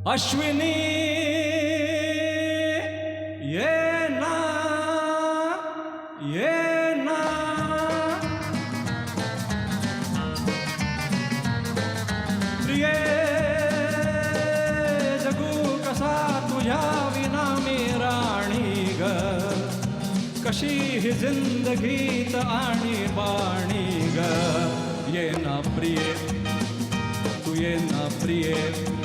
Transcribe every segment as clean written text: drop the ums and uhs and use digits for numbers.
अश्विनी ये ना प्रिये जगू कसा तुझ्या विना मी राणी ग कशी ही जिंदगीत आणि बाणी ग ये ना प्रिये तू ये ना प्रिये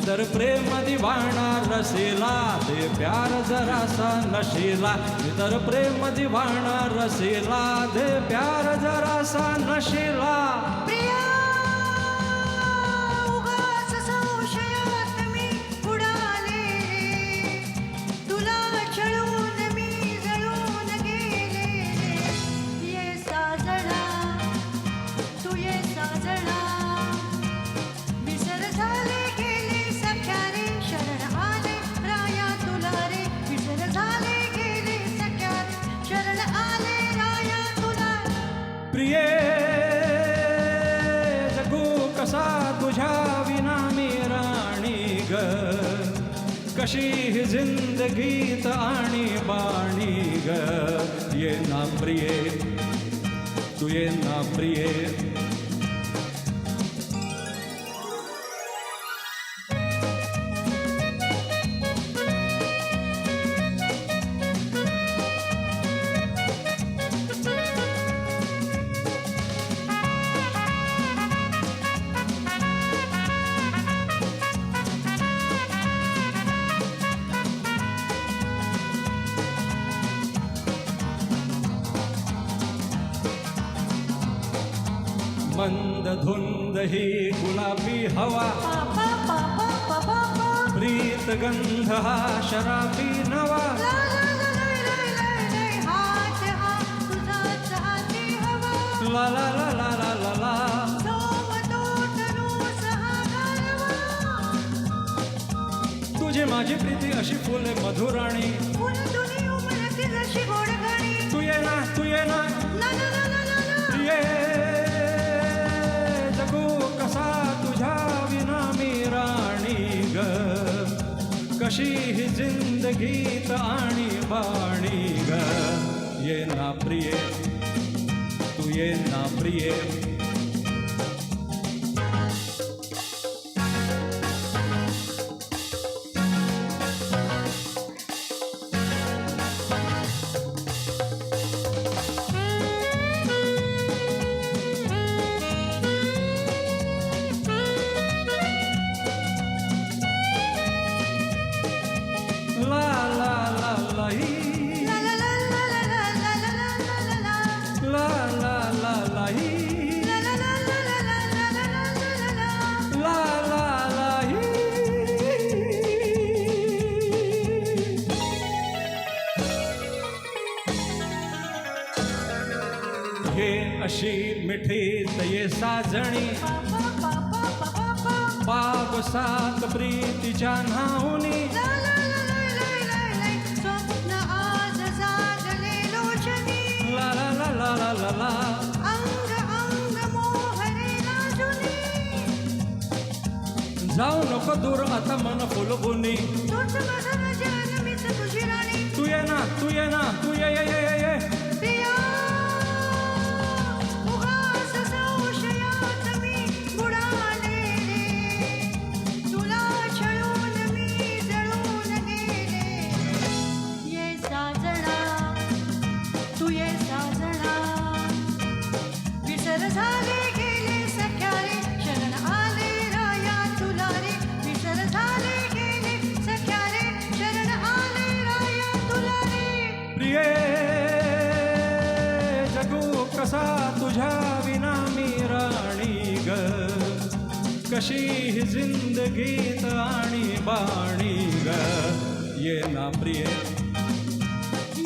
तर प्रेम दिवाणा रसिला दे प्यार जरासा नशिला तर प्रेम दिवाणा रसिला दे प्यार जरासा नशिला उगाच संशयात मी उडाले तुला छळून मी जळून गेले ये साजणा तू ये साजणा विसर झाले प्रिये जगू कसा तुझ्या विना मी राणी ग कशी ही जिंदगीत आणि बाणी ग ये ना प्रिये तू ये ना प्रिये मंद धुंद ही गुलाबी हवा प्रीत गंध हा शराबी नवा ला ला ला ला ला ला ला तुझी माझी प्रीती अशी फुले मधुराणी तू ये ना तू ये ना प्रिये कसा तुझ्या विना मी राणी ग कशी ही जिंदगीत आणि बाणी ग ये ना प्रिये तू ये ना प्रिये हे अशी मिठी तये साजणी बाग सात प्रीतीच्या नाहुनी ला ला ला ला ला ला ला जाऊ नको दूर आता मन फुलबुनी तू ये ना तू ये ना तू ये ये ये ये कसा तुझ्या विना मी राणी ग कशी ही जिंदगीत आणि बाणी ग ये ना प्रिये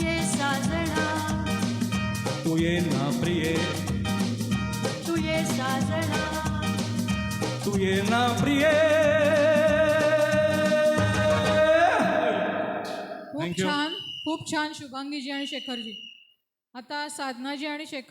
ये साजणा तू ये ना प्रिये तू ये साजणा तू ये ना प्रिये खूप छान शुभांगीजी आणि शेखरजी. आता साधनाजी आणि शेखर